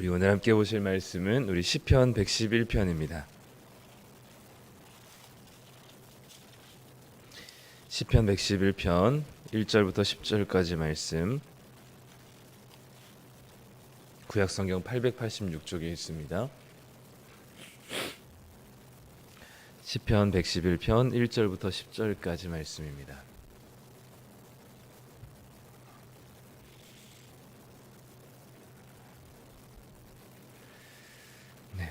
우리 오늘 함께 보실 말씀은 우리 시편 111편입니다. 시편 111편 1절부터 10절까지 말씀, 구약성경 886쪽에 있습니다. 시편 111편 1절부터 10절까지 말씀입니다.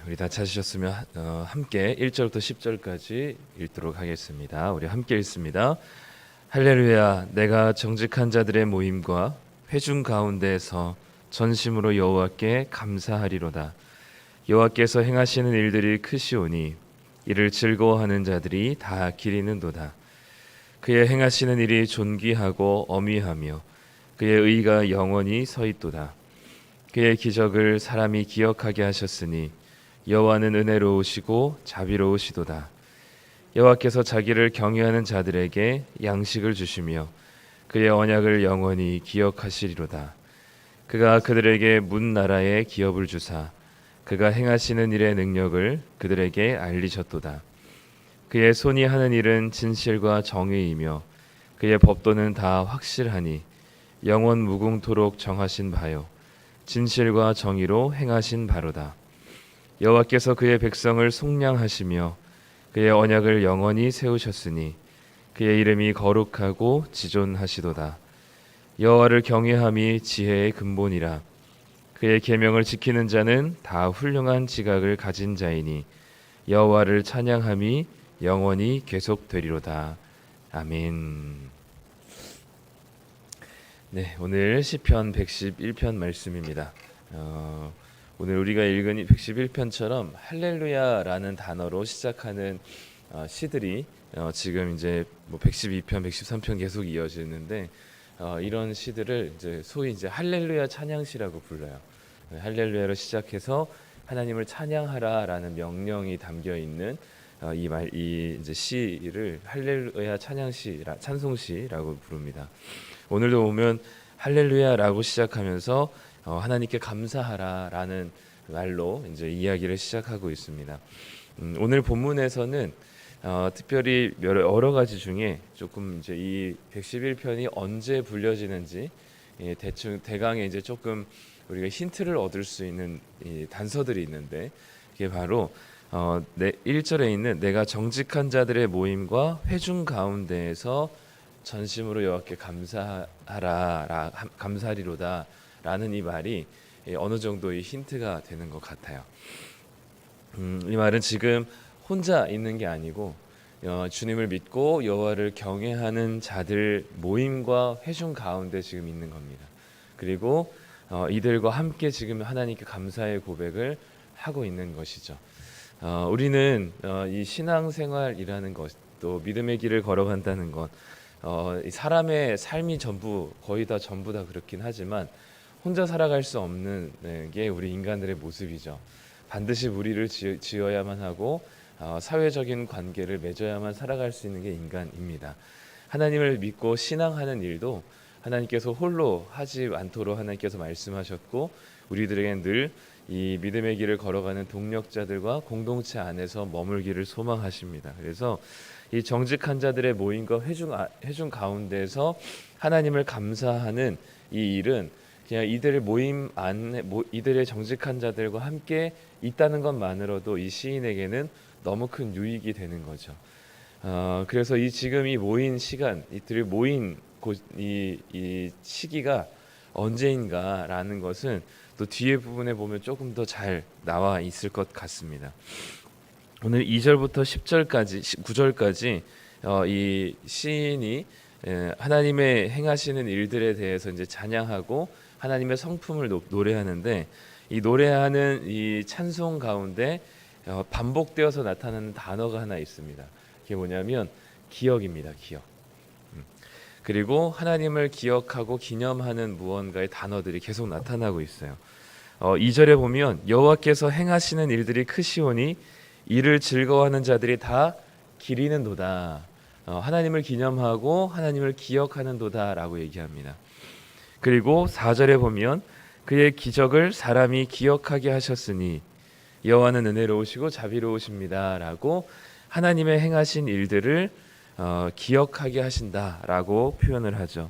우리 다 찾으셨으면 함께 1절부터 10절까지 읽도록 하겠습니다. 우리 함께 읽습니다. 할렐루야. 내가 정직한 자들의 모임과 회중 가운데에서 전심으로 여호와께 감사하리로다. 여호와께서 행하시는 일들이 크시오니 이를 즐거워하는 자들이 다 기리는도다. 그의 행하시는 일이 존귀하고 어미하며 그의 의가 영원히 서있도다. 그의 기적을 사람이 기억하게 하셨으니 여호와는 은혜로우시고 자비로우시도다. 여호와께서 자기를 경외하는 자들에게 양식을 주시며 그의 언약을 영원히 기억하시리로다. 그가 그들에게 문 나라의 기업을 주사 그가 행하시는 일의 능력을 그들에게 알리셨도다. 그의 손이 하는 일은 진실과 정의이며 그의 법도는 다 확실하니 영원 무궁토록 정하신 바요 진실과 정의로 행하신 바로다. 여호와께서 그의 백성을 속량하시며 그의 언약을 영원히 세우셨으니 그의 이름이 거룩하고 지존하시도다. 여호와를 경외함이 지혜의 근본이라. 그의 계명을 지키는 자는 다 훌륭한 지각을 가진 자이니 여호와를 찬양함이 영원히 계속되리로다. 아멘. 네, 오늘 시편 111편 말씀입니다. 오늘 우리가 읽은 이 111편처럼 할렐루야라는 단어로 시작하는 시들이 지금 이제 112편, 113편 계속 이어지는데 이런 시들을 이제 소위 이제 할렐루야 찬양시라고 불러요. 할렐루야로 시작해서 하나님을 찬양하라라는 명령이 담겨 있는 이 이제 시를 할렐루야 찬양시라 찬송시라고 부릅니다. 오늘도 보면 할렐루야라고 시작하면서 하나님께 감사하라라는 말로 이제 이야기를 시작하고 있습니다. 오늘 본문에서는 특별히 여러 가지 중에 조금 이제 이 111편이 언제 불려지는지 대강의 이제 조금 우리가 힌트를 얻을 수 있는 이 단서들이 있는데 그게 바로 1절에 있는 내가 정직한 자들의 모임과 회중 가운데에서 전심으로 여호와께 감사하리로다 라는 이 말이 어느 정도의 힌트가 되는 것 같아요. 이 말은 지금 혼자 있는 게 아니고 주님을 믿고 여호와를 경외하는 자들 모임과 회중 가운데 지금 있는 겁니다. 그리고 이들과 함께 지금 하나님께 감사의 고백을 하고 있는 것이죠. 우리는 이 신앙생활이라는 것, 또 믿음의 길을 걸어간다는 것, 사람의 삶이 거의 다 전부 다 그렇긴 하지만 혼자 살아갈 수 없는 게 우리 인간들의 모습이죠. 반드시 무리를 지어야만 하고 사회적인 관계를 맺어야만 살아갈 수 있는 게 인간입니다. 하나님을 믿고 신앙하는 일도 하나님께서 홀로 하지 않도록 하나님께서 말씀하셨고 우리들에게는 늘 이 믿음의 길을 걸어가는 동력자들과 공동체 안에서 머물기를 소망하십니다. 그래서 이 정직한 자들의 모임과 회중 가운데서 하나님을 감사하는 이 일은 그냥 이들의 모임 안에 이들의 정직한 자들과 함께 있다는 것만으로도 이 시인에게는 너무 큰 유익이 되는 거죠. 그래서 지금 이 모인 시간, 이들이 모인 이 시기가 언제인가라는 것은 또 뒤에 부분에 보면 조금 더 잘 나와 있을 것 같습니다. 오늘 2절부터 10절까지 9절까지 이 시인이 하나님의 행하시는 일들에 대해서 이제 찬양하고 하나님의 성품을 노래하는데 이 노래하는 이 찬송 가운데 반복되어서 나타나는 단어가 하나 있습니다. 그게 뭐냐면 기억입니다. 기억. 그리고 하나님을 기억하고 기념하는 무언가의 단어들이 계속 나타나고 있어요. 2절에 보면 여호와께서 행하시는 일들이 크시오니 이를 즐거워하는 자들이 다 기리는도다. 하나님을 기념하고 하나님을 기억하는도다라고 얘기합니다. 그리고 4절에 보면 그의 기적을 사람이 기억하게 하셨으니 여호와는 은혜로우시고 자비로우십니다라고 하나님의 행하신 일들을 기억하게 하신다라고 표현을 하죠.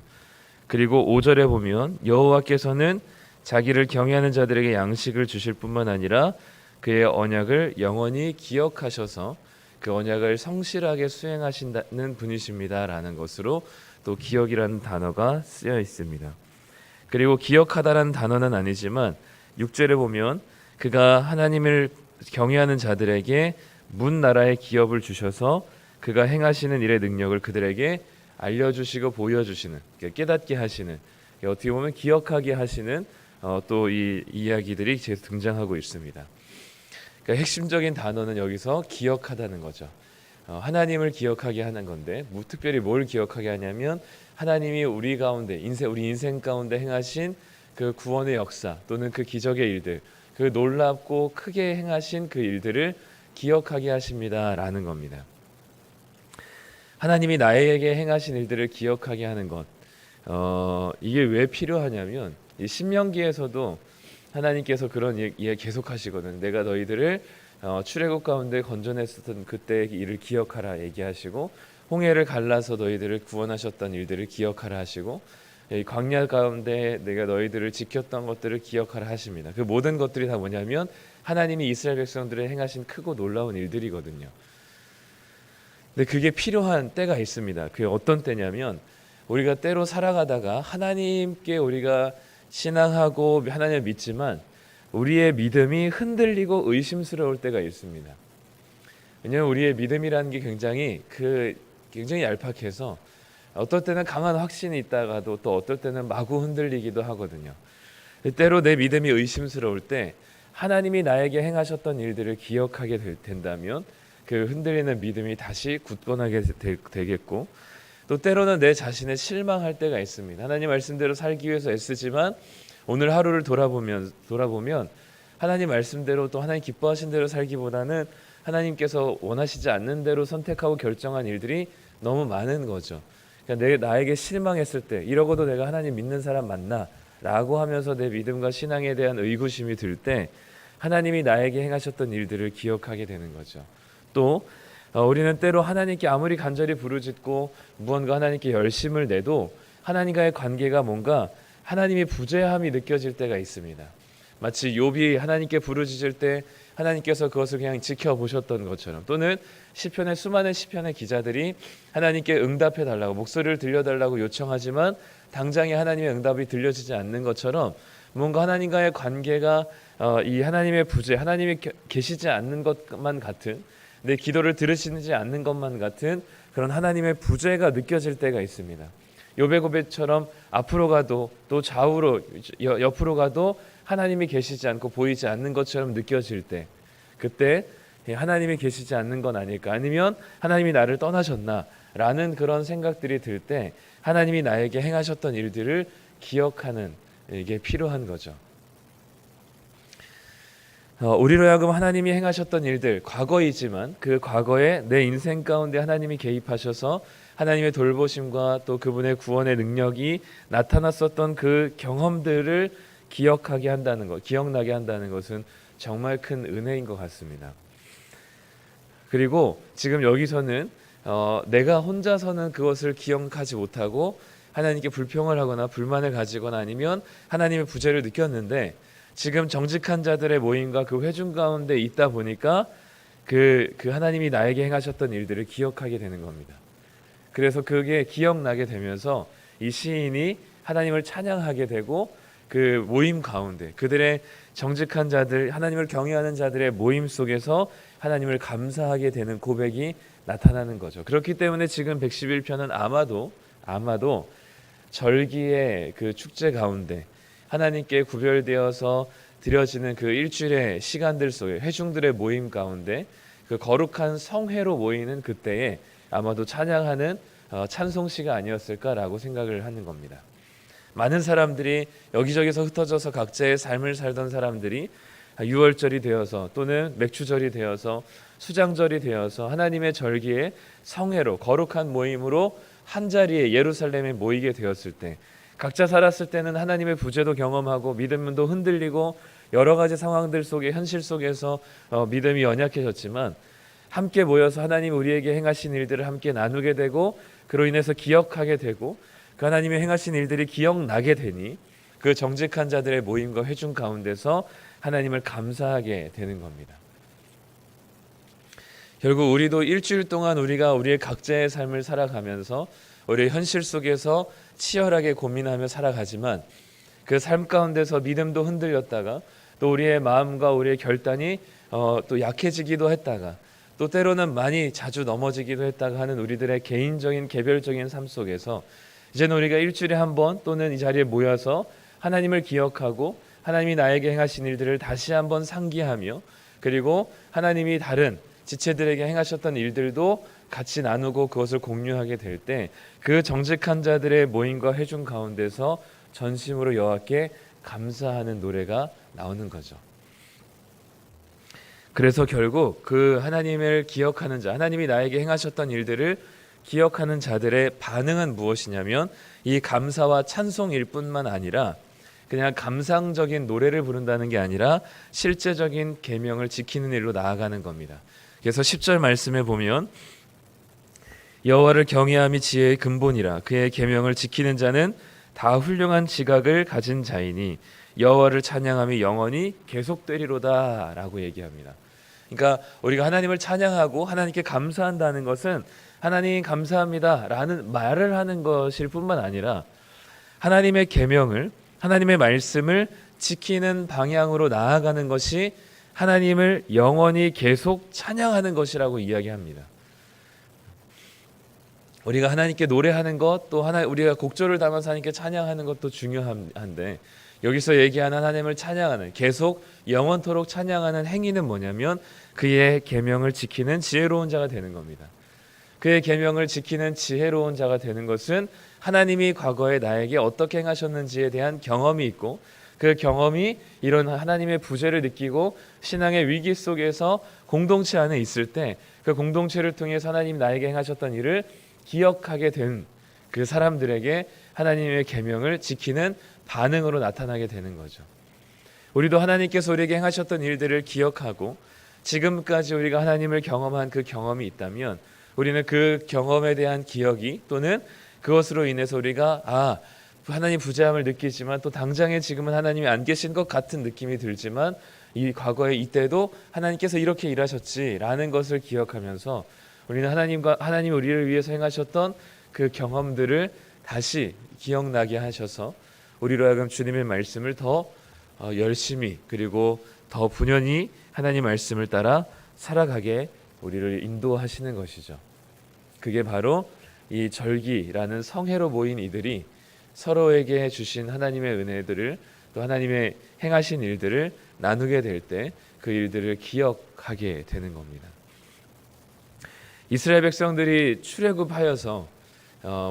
그리고 5절에 보면 여호와께서는 자기를 경외하는 자들에게 양식을 주실 뿐만 아니라 그의 언약을 영원히 기억하셔서 그 언약을 성실하게 수행하신다는 분이십니다라는 것으로 또 기억이라는 단어가 쓰여 있습니다. 그리고 기억하다라는 단어는 아니지만 6절에 보면 그가 하나님을 경외하는 자들에게 문 나라의 기업을 주셔서 그가 행하시는 일의 능력을 그들에게 알려주시고 보여주시는, 깨닫게 하시는, 어떻게 보면 기억하게 하시는 또 이 이야기들이 계속 등장하고 있습니다. 그러니까 핵심적인 단어는 여기서 기억하다는 거죠. 하나님을 기억하게 하는 건데 특별히 뭘 기억하게 하냐면 하나님이 우리 가운데 우리 인생 가운데 행하신 그 구원의 역사 또는 그 기적의 일들, 그 놀랍고 크게 행하신 그 일들을 기억하게 하십니다라는 겁니다. 하나님이 나에게 행하신 일들을 기억하게 하는 것, 이게 왜 필요하냐면 이 신명기에서도 하나님께서 그런 얘기 계속 하시거든. 내가 너희들을 출애굽 가운데 건져냈었던 그때의 일을 기억하라 얘기하시고, 홍해를 갈라서 너희들을 구원하셨던 일들을 기억하라 하시고, 이 광야 가운데 내가 너희들을 지켰던 것들을 기억하라 하십니다. 그 모든 것들이 다 뭐냐면 하나님이 이스라엘 백성들의 행하신 크고 놀라운 일들이거든요. 근데 그게 필요한 때가 있습니다. 그게 어떤 때냐면 우리가 때로 살아가다가 하나님께 우리가 신앙하고 하나님을 믿지만 우리의 믿음이 흔들리고 의심스러울 때가 있습니다. 왜냐하면 우리의 믿음이라는 게 굉장히 얄팍해서 어떨 때는 강한 확신이 있다가도 또 어떨 때는 마구 흔들리기도 하거든요. 때로 내 믿음이 의심스러울 때 하나님이 나에게 행하셨던 일들을 기억하게 된다면 그 흔들리는 믿음이 다시 굳건하게 되겠고, 또 때로는 내 자신에 실망할 때가 있습니다. 하나님 말씀대로 살기 위해서 애쓰지만 오늘 하루를 돌아보면 하나님 말씀대로 또 하나님 기뻐하신 대로 살기보다는 하나님께서 원하시지 않는 대로 선택하고 결정한 일들이 너무 많은 거죠. 그러니까 나에게 실망했을 때 이러고도 내가 하나님 믿는 사람 맞나? 라고 하면서 내 믿음과 신앙에 대한 의구심이 들 때 하나님이 나에게 행하셨던 일들을 기억하게 되는 거죠. 또 우리는 때로 하나님께 아무리 간절히 부르짖고 무언가 하나님께 열심을 내도 하나님과의 관계가 뭔가 하나님의 부재함이 느껴질 때가 있습니다. 마치 욥이 하나님께 부르짖을 때 하나님께서 그것을 그냥 지켜보셨던 것처럼, 또는 시편의 수많은 시편의 기자들이 하나님께 응답해 달라고 목소리를 들려달라고 요청하지만 당장에 하나님의 응답이 들려지지 않는 것처럼 뭔가 하나님과의 관계가 이 하나님의 부재, 하나님이 계시지 않는 것만 같은, 내 기도를 들으시지 않는 것만 같은 그런 하나님의 부재가 느껴질 때가 있습니다. 욥의 고백처럼 앞으로 가도 또 좌우로 옆으로 가도 하나님이 계시지 않고 보이지 않는 것처럼 느껴질 때, 그때 하나님이 계시지 않는 건 아닐까, 아니면 하나님이 나를 떠나셨나 라는 그런 생각들이 들 때 하나님이 나에게 행하셨던 일들을 기억하는 이게 필요한 거죠. 우리로 하여금 하나님이 행하셨던 일들, 과거이지만 그 과거에 내 인생 가운데 하나님이 개입하셔서 하나님의 돌보심과 또 그분의 구원의 능력이 나타났었던 그 경험들을 기억하게 한다는 것, 기억나게 한다는 것은 정말 큰 은혜인 것 같습니다. 그리고 지금 여기서는 내가 혼자서는 그것을 기억하지 못하고 하나님께 불평을 하거나 불만을 가지거나 아니면 하나님의 부재를 느꼈는데, 지금 정직한 자들의 모임과 그 회중 가운데 있다 보니까 그 하나님이 나에게 행하셨던 일들을 기억하게 되는 겁니다. 그래서 그게 기억나게 되면서 이 시인이 하나님을 찬양하게 되고, 그 모임 가운데 그들의 정직한 자들, 하나님을 경외하는 자들의 모임 속에서 하나님을 감사하게 되는 고백이 나타나는 거죠. 그렇기 때문에 지금 111편은 아마도 절기의 그 축제 가운데 하나님께 구별되어서 드려지는 그 일주일의 시간들 속에 회중들의 모임 가운데 그 거룩한 성회로 모이는 그때에 아마도 찬양하는 찬송시가 아니었을까라고 생각을 하는 겁니다. 많은 사람들이 여기저기서 흩어져서 각자의 삶을 살던 사람들이 유월절이 되어서 또는 맥주절이 되어서 수장절이 되어서 하나님의 절기에 성회로 거룩한 모임으로 한 자리에 예루살렘에 모이게 되었을 때 각자 살았을 때는 하나님의 부재도 경험하고 믿음도 흔들리고 여러 가지 상황들 속에 현실 속에서 믿음이 연약해졌지만 함께 모여서 하나님 우리에게 행하신 일들을 함께 나누게 되고 그로 인해서 기억하게 되고 그 하나님의 행하신 일들이 기억나게 되니 그 정직한 자들의 모임과 회중 가운데서 하나님을 감사하게 되는 겁니다. 결국 우리도 일주일 동안 우리가 우리의 각자의 삶을 살아가면서 우리의 현실 속에서 치열하게 고민하며 살아가지만 그 삶 가운데서 믿음도 흔들렸다가 또 우리의 마음과 우리의 결단이 또 약해지기도 했다가 또 때로는 많이 자주 넘어지기도 했다가 하는 우리들의 개인적인 개별적인 삶 속에서 이제는 우리가 일주일에 한 번 또는 이 자리에 모여서 하나님을 기억하고 하나님이 나에게 행하신 일들을 다시 한번 상기하며 그리고 하나님이 다른 지체들에게 행하셨던 일들도 같이 나누고 그것을 공유하게 될 때 그 정직한 자들의 모임과 회중 가운데서 전심으로 여호와께 감사하는 노래가 나오는 거죠. 그래서 결국 그 하나님을 기억하는 자, 하나님이 나에게 행하셨던 일들을 기억하는 자들의 반응은 무엇이냐면 이 감사와 찬송일 뿐만 아니라 그냥 감상적인 노래를 부른다는 게 아니라 실제적인 계명을 지키는 일로 나아가는 겁니다. 그래서 10절 말씀에 보면 여호와를 경외함이 지혜의 근본이라 그의 계명을 지키는 자는 다 훌륭한 지각을 가진 자이니 여호와를 찬양함이 영원히 계속되리로다 라고 얘기합니다. 그러니까 우리가 하나님을 찬양하고 하나님께 감사한다는 것은 하나님 감사합니다 라는 말을 하는 것일 뿐만 아니라 하나님의 계명을 하나님의 말씀을 지키는 방향으로 나아가는 것이 하나님을 영원히 계속 찬양하는 것이라고 이야기합니다. 우리가 하나님께 노래하는 것 또 우리가 곡조를 담아서 하나님께 찬양하는 것도 중요한데 여기서 얘기하는 하나님을 찬양하는 계속 영원토록 찬양하는 행위는 뭐냐면 그의 계명을 지키는 지혜로운 자가 되는 겁니다. 그의 계명을 지키는 지혜로운 자가 되는 것은 하나님이 과거에 나에게 어떻게 행하셨는지에 대한 경험이 있고 그 경험이 이런 하나님의 부재를 느끼고 신앙의 위기 속에서 공동체 안에 있을 때 그 공동체를 통해서 하나님 나에게 행하셨던 일을 기억하게 된 그 사람들에게 하나님의 계명을 지키는 반응으로 나타나게 되는 거죠. 우리도 하나님께서 우리에게 행하셨던 일들을 기억하고 지금까지 우리가 하나님을 경험한 그 경험이 있다면 우리는 그 경험에 대한 기억이 또는 그것으로 인해서 우리가 하나님 부재함을 느끼지만 또 당장에 지금은 하나님이 안 계신 것 같은 느낌이 들지만 이 과거에 이때도 하나님께서 이렇게 일하셨지라는 것을 기억하면서 우리는 하나님 우리를 위해서 행하셨던 그 경험들을 다시 기억나게 하셔서 우리로 하여금 주님의 말씀을 더 열심히 그리고 더 분연히 하나님 말씀을 따라 살아가게 우리를 인도하시는 것이죠. 그게 바로 이 절기라는 성회로 모인 이들이 서로에게 주신 하나님의 은혜들을 또 하나님의 행하신 일들을 나누게 될 때 그 일들을 기억하게 되는 겁니다. 이스라엘 백성들이 출애굽하여서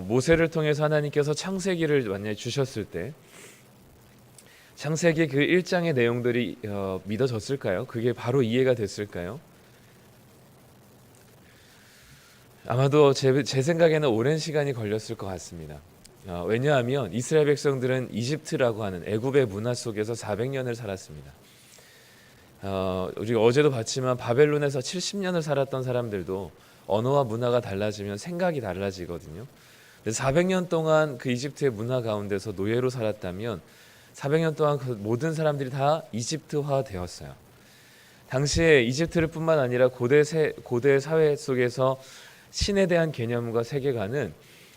모세를 통해서 하나님께서 창세기를 만약에 주셨을 때 창세기 그 1장의 내용들이 믿어졌을까요? 그게 바로 이해가 됐을까요? 아마도 제 생각에는 오랜 시간이 걸렸을 것 같습니다. 왜냐하면 이스라엘 백성들은 이집트라고 하는 애굽의 문화 속에서 400년을 살았습니다. 우리가 어제도 봤지만 바벨론에서 70년을 살았던 사람들도 언어와 문화가 달라지면 생각이 달라지거든요. 400년 동안 그 이집트의 문화 가운데서 노예로 살았다면 400년 동안 그 모든 사람들이 다 이집트화 되었어요. 당시에 이집트를 뿐만 아니라 고대 사회 속에서 신에 대한 개념과 세계관은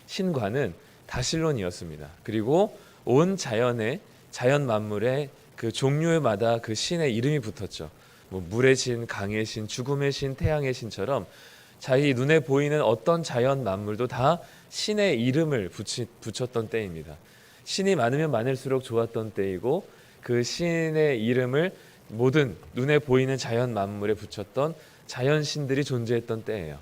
신과는 다실론이었습니다. 그리고 온 자연 만물의 그 종류마다 그 신의 이름이 붙었죠. 물의 신, 강의 신, 죽음의 신, 태양의 신처럼 자기 눈에 보이는 어떤 자연 만물도 다 신의 이름을 붙였던 때입니다. 신이 많으면 많을수록 좋았던 때이고 그 신의 이름을 모든 눈에 보이는 자연 만물에 붙였던 자연신들이 존재했던 때예요.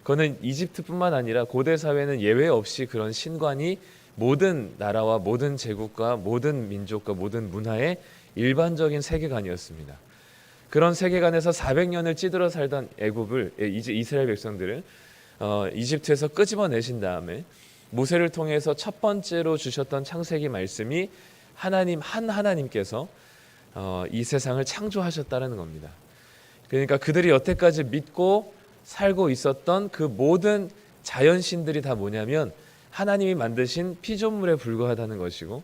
그거는 이집트뿐만 아니라 고대 사회는 예외 없이 그런 신관이 모든 나라와 모든 제국과 모든 민족과 모든 문화의 일반적인 세계관이었습니다. 그런 세계관에서 400년을 찌들어 살던 이스라엘 백성들을 이집트에서 끄집어내신 다음에 모세를 통해서 첫 번째로 주셨던 창세기 말씀이 하나님께서 이 세상을 창조하셨다는 겁니다. 그러니까 그들이 여태까지 믿고 살고 있었던 그 모든 자연신들이 다 뭐냐면 하나님이 만드신 피조물에 불과하다는 것이고,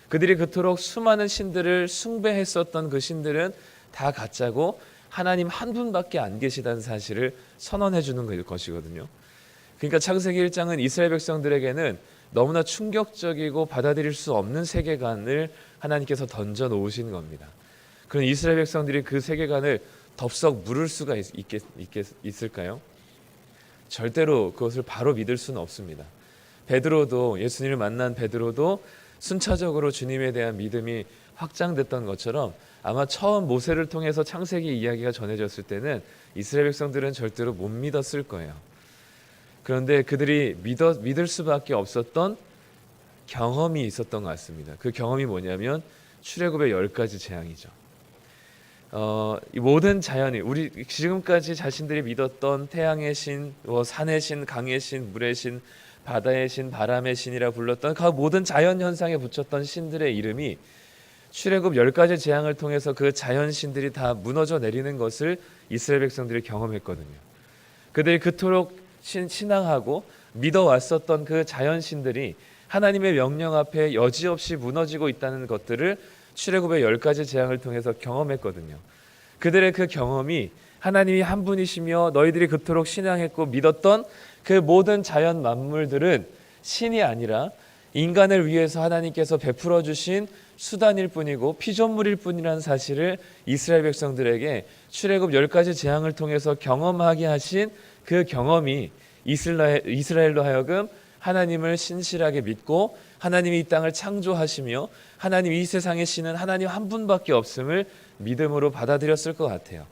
그들이 그토록 수많은 신들을 숭배했었던 그 신들은 다 가짜고 하나님 한 분밖에 안 계시다는 사실을 선언해 주는 것이거든요. 그러니까 창세기 1장은 이스라엘 백성들에게는 너무나 충격적이고 받아들일 수 없는 세계관을 하나님께서 던져 놓으신 겁니다. 그럼 이스라엘 백성들이 그 세계관을 덥석 물을 수가 있을까요? 절대로 그것을 바로 믿을 수는 없습니다. 베드로도, 예수님을 만난 베드로도 순차적으로 주님에 대한 믿음이 확장됐던 것처럼 아마 처음 모세를 통해서 창세기 이야기가 전해졌을 때는 이스라엘 백성들은 절대로 못 믿었을 거예요. 그런데 그들이 믿을 수밖에 없었던 경험이 있었던 것 같습니다. 그 경험이 뭐냐면 출애굽의 10가지 재앙이죠. 이 모든 자연이, 우리 지금까지 자신들이 믿었던 태양의 신, 산의 신, 강의 신, 물의 신, 바다의 신, 바람의 신이라 불렀던 그 모든 자연 현상에 붙였던 신들의 이름이 출애굽 10가지 재앙을 통해서 그 자연 신들이 다 무너져 내리는 것을 이스라엘 백성들이 경험했거든요. 그들이 그토록 신앙하고 믿어왔었던 그 자연 신들이 하나님의 명령 앞에 여지없이 무너지고 있다는 것들을 출애굽의 10가지 재앙을 통해서 경험했거든요. 그들의 그 경험이 하나님이 한 분이시며 너희들이 그토록 신앙했고 믿었던 그 모든 자연 만물들은 신이 아니라 인간을 위해서 하나님께서 베풀어 주신 수단일 뿐이고 피조물일 뿐이라는 사실을 이스라엘 백성들에게 출애굽 10가지 재앙을 통해서 경험하게 하신 그 경험이 이스라엘로 하여금 하나님을 신실하게 믿고 하나님이 이 땅을 창조하시며 하나님 이 세상의 신은 하나님 한 분밖에 없음을 믿음으로 받아들였을 것 같아요.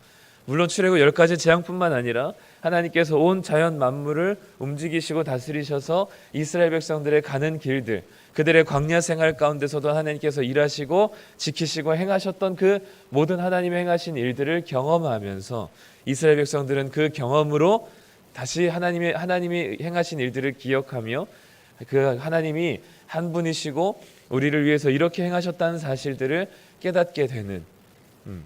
물론 출애굽 10가지 재앙뿐만 아니라 하나님께서 온 자연 만물을 움직이시고 다스리셔서 이스라엘 백성들의 가는 길들, 그들의 광야 생활 가운데서도 하나님께서 일하시고 지키시고 행하셨던 그 모든 하나님의 행하신 일들을 경험하면서 이스라엘 백성들은 그 경험으로 다시 하나님이 행하신 일들을 기억하며 그 하나님이 한 분이시고 우리를 위해서 이렇게 행하셨다는 사실들을 깨닫게 되는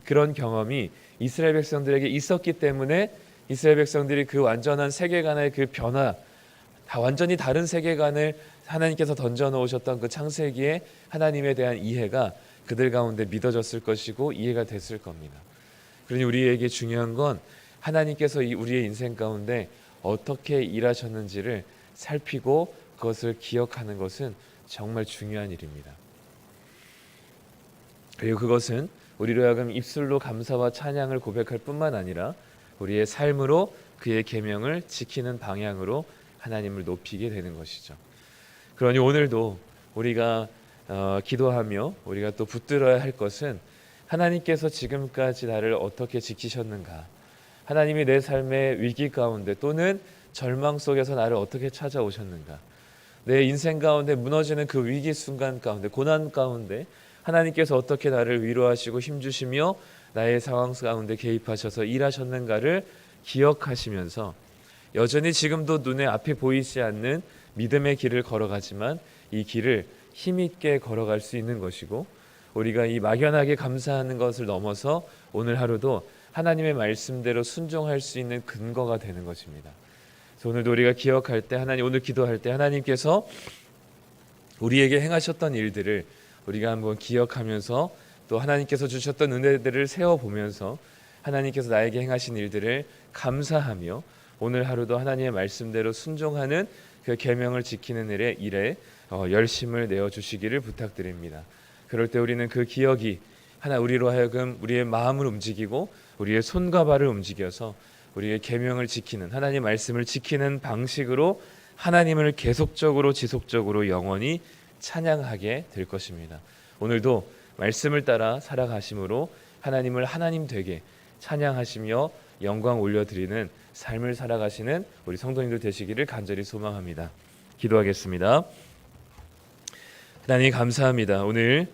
그런 경험이 이스라엘 백성들에게 있었기 때문에 이스라엘 백성들이 그 완전한 세계관의 그 변화, 다 완전히 다른 세계관을 하나님께서 던져 놓으셨던 그 창세기에 하나님에 대한 이해가 그들 가운데 믿어졌을 것이고 이해가 됐을 겁니다. 그러니 우리에게 중요한 건 하나님께서 우리의 인생 가운데 어떻게 일하셨는지를 살피고 그것을 기억하는 것은 정말 중요한 일입니다. 그리고 그것은 우리로 하여금 입술로 감사와 찬양을 고백할 뿐만 아니라 우리의 삶으로 그의 계명을 지키는 방향으로 하나님을 높이게 되는 것이죠. 그러니 오늘도 우리가 기도하며 우리가 또 붙들어야 할 것은 하나님께서 지금까지 나를 어떻게 지키셨는가, 하나님이 내 삶의 위기 가운데 또는 절망 속에서 나를 어떻게 찾아오셨는가, 내 인생 가운데 무너지는 그 위기 순간 가운데, 고난 가운데 하나님께서 어떻게 나를 위로하시고 힘주시며 나의 상황 가운데 개입하셔서 일하셨는가를 기억하시면서 여전히 지금도 눈에 앞에 보이지 않는 믿음의 길을 걸어가지만 이 길을 힘있게 걸어갈 수 있는 것이고, 우리가 이 막연하게 감사하는 것을 넘어서 오늘 하루도 하나님의 말씀대로 순종할 수 있는 근거가 되는 것입니다. 그래서 오늘도 우리가 기억할 때, 오늘 기도할 때 하나님께서 우리에게 행하셨던 일들을 우리가 한번 기억하면서 또 하나님께서 주셨던 은혜들을 세워보면서 하나님께서 나에게 행하신 일들을 감사하며 오늘 하루도 하나님의 말씀대로 순종하는 그 계명을 지키는 일에 열심을 내어주시기를 부탁드립니다. 그럴 때 우리는 그 기억이 우리로 하여금 우리의 마음을 움직이고 우리의 손과 발을 움직여서 우리의 계명을 지키는, 하나님의 말씀을 지키는 방식으로 하나님을 계속적으로 지속적으로 영원히 찬양하게 될 것입니다. 오늘도 말씀을 따라 살아가심으로 하나님을 하나님 되게 찬양하시며 영광 올려드리는 삶을 살아가시는 우리 성도님들 되시기를 간절히 소망합니다. 기도하겠습니다. 하나님 감사합니다. 오늘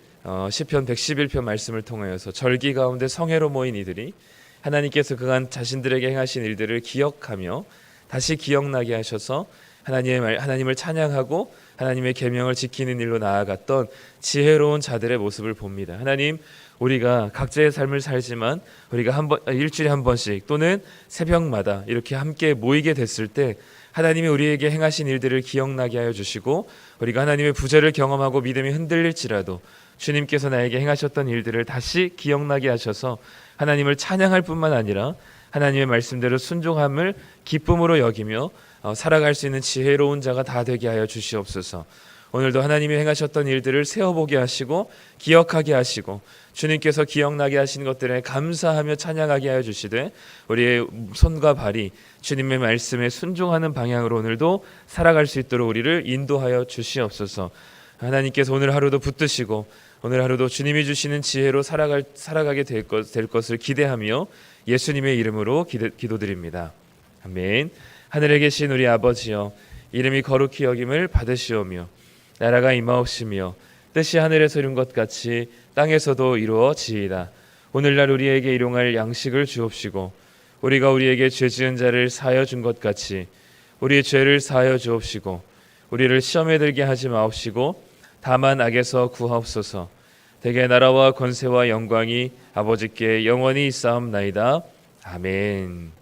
시편 111편 말씀을 통하여서 절기 가운데 성회로 모인 이들이 하나님께서 그간 자신들에게 행하신 일들을 기억하며 다시 기억나게 하셔서 하나님을 찬양하고 하나님의 계명을 지키는 일로 나아갔던 지혜로운 자들의 모습을 봅니다. 하나님, 우리가 각자의 삶을 살지만 우리가 일주일에 한 번씩 또는 새벽마다 이렇게 함께 모이게 됐을 때 하나님이 우리에게 행하신 일들을 기억나게 하여 주시고, 우리가 하나님의 부재를 경험하고 믿음이 흔들릴지라도 주님께서 나에게 행하셨던 일들을 다시 기억나게 하셔서 하나님을 찬양할 뿐만 아니라 하나님의 말씀대로 순종함을 기쁨으로 여기며 살아갈 수 있는 지혜로운 자가 다 되게 하여 주시옵소서. 오늘도 하나님이 행하셨던 일들을 세어보게 하시고 기억하게 하시고 주님께서 기억나게 하신 것들에 감사하며 찬양하게 하여 주시되, 우리의 손과 발이 주님의 말씀에 순종하는 방향으로 오늘도 살아갈 수 있도록 우리를 인도하여 주시옵소서. 하나님께서 오늘 하루도 붙드시고 오늘 하루도 주님이 주시는 지혜로 살아가게 될 것을 기대하며 예수님의 이름으로 기도드립니다. 아멘. 하늘에 계신 우리 아버지여, 이름이 거룩히 여김을 받으시오며 나라가 임하옵시며 뜻이 하늘에서 이룬 것 같이 땅에서도 이루어지이다. 오늘날 우리에게 일용할 양식을 주옵시고 우리가 우리에게 죄 지은 자를 사하여 준 것 같이 우리의 죄를 사하여 주옵시고 우리를 시험에 들게 하지 마옵시고 다만 악에서 구하옵소서. 대개 나라와 권세와 영광이 아버지께 영원히 있사옵나이다. 아멘.